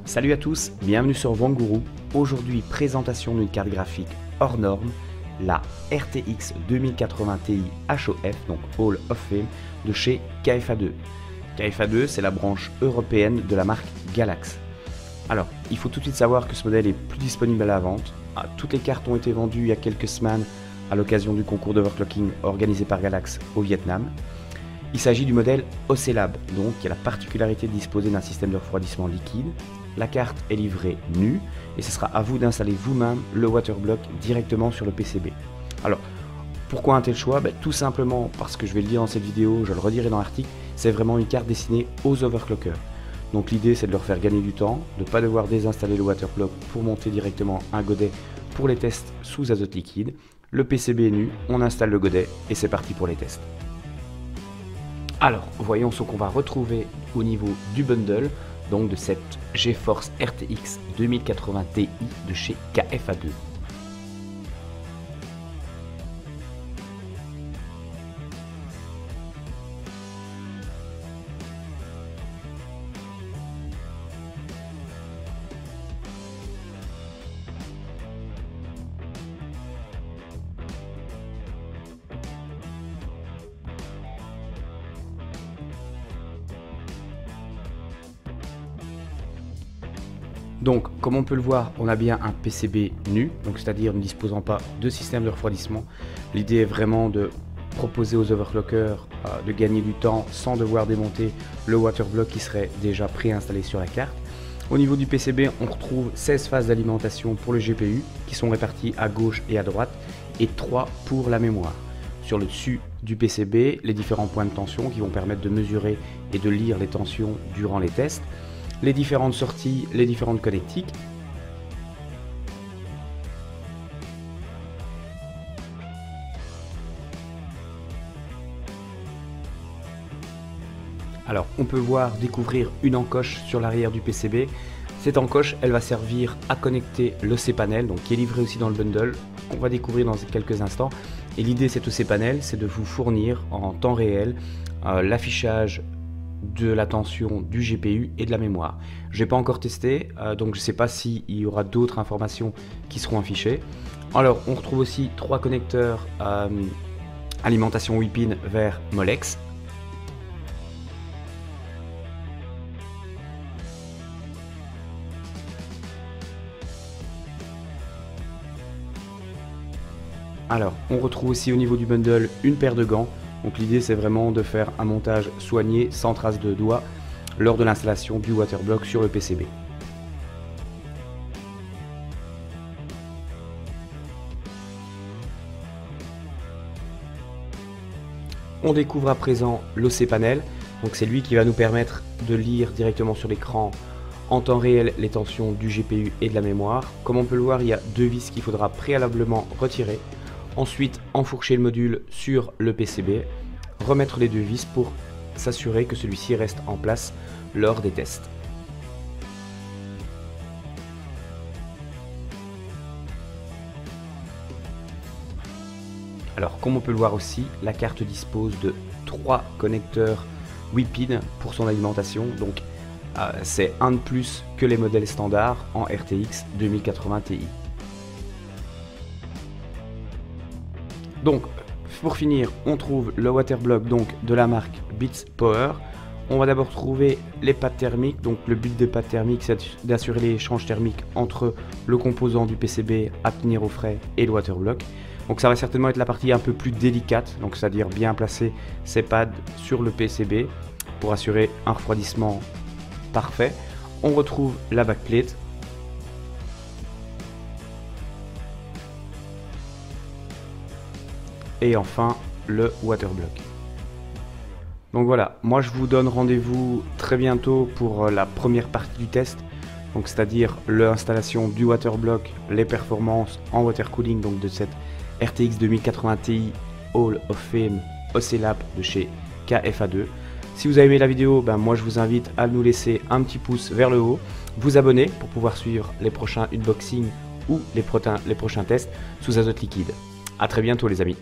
Salut à tous, bienvenue sur Wanguru. Aujourd'hui, présentation d'une carte graphique hors norme, la RTX 2080 Ti HOF, donc Hall of Fame, de chez KFA2. KFA2, c'est la branche européenne de la marque Galax. Alors, il faut tout de suite savoir que ce modèle est plus disponible à la vente. Toutes les cartes ont été vendues il y a quelques semaines à l'occasion du concours d'overclocking organisé par Galax au Vietnam. Il s'agit du modèle Ocelab, donc qui a la particularité de disposer d'un système de refroidissement liquide. La carte est livrée nue et ce sera à vous d'installer vous-même le waterblock directement sur le PCB. Alors, pourquoi un tel choix? Tout simplement parce que je vais le dire dans cette vidéo, je le redirai dans l'article, c'est vraiment une carte destinée aux overclockers. Donc l'idée c'est de leur faire gagner du temps, de ne pas devoir désinstaller le waterblock pour monter directement un godet pour les tests sous azote liquide. Le PCB est nu, on installe le godet et c'est parti pour les tests. Alors, voyons ce qu'on va retrouver au niveau du bundle, donc de cette GeForce RTX 2080 Ti de chez KFA2. Donc, comme on peut le voir, on a bien un PCB nu, donc c'est-à-dire ne disposant pas de système de refroidissement. L'idée est vraiment de proposer aux overclockers de gagner du temps sans devoir démonter le waterblock qui serait déjà préinstallé sur la carte. Au niveau du PCB, on retrouve 16 phases d'alimentation pour le GPU qui sont réparties à gauche et à droite et 3 pour la mémoire. Sur le dessus du PCB, les différents points de tension qui vont permettre de mesurer et de lire les tensions durant les tests. Les différentes sorties, les différentes connectiques. Alors, on peut découvrir une encoche sur l'arrière du PCB. Cette encoche, elle va servir à connecter le cPanel, donc qui est livré aussi dans le bundle, qu'on va découvrir dans quelques instants. Et l'idée de ce cPanel, c'est de vous fournir en temps réel l'affichage de la tension du GPU et de la mémoire. Je n'ai pas encore testé, donc je ne sais pas s'il y aura d'autres informations qui seront affichées. Alors, on retrouve aussi 3 connecteurs alimentation 8 pins vers Molex. Alors, on retrouve aussi au niveau du bundle une paire de gants. Donc l'idée c'est vraiment de faire un montage soigné sans trace de doigts lors de l'installation du waterblock sur le PCB. On découvre à présent le cPanel, donc c'est lui qui va nous permettre de lire directement sur l'écran en temps réel les tensions du GPU et de la mémoire. Comme on peut le voir, il y a 2 vis qu'il faudra préalablement retirer. Ensuite, enfourcher le module sur le PCB, remettre les 2 vis pour s'assurer que celui-ci reste en place lors des tests. Alors, comme on peut le voir aussi, la carte dispose de 3 connecteurs 8 pins pour son alimentation, donc c'est un de plus que les modèles standards en RTX 2080 Ti. Donc, pour finir, on trouve le waterblock donc de la marque Beats Power. On va d'abord trouver les pads thermiques. Donc, le but des pads thermiques, c'est d'assurer l'échange thermique entre le composant du PCB à tenir au frais et le waterblock. Donc, ça va certainement être la partie un peu plus délicate, donc c'est-à-dire bien placer ces pads sur le PCB pour assurer un refroidissement parfait. On retrouve la backplate. Et enfin le waterblock. Donc voilà, moi je vous donne rendez-vous très bientôt pour la première partie du test, donc c'est-à-dire l'installation du waterblock, les performances en water cooling donc de cette RTX 2080 Ti Hall of Fame Ocelab de chez KFA2. Si vous avez aimé la vidéo, moi je vous invite à nous laisser un petit pouce vers le haut, vous abonner pour pouvoir suivre les prochains unboxings ou les prochains tests sous azote liquide. A très bientôt les amis.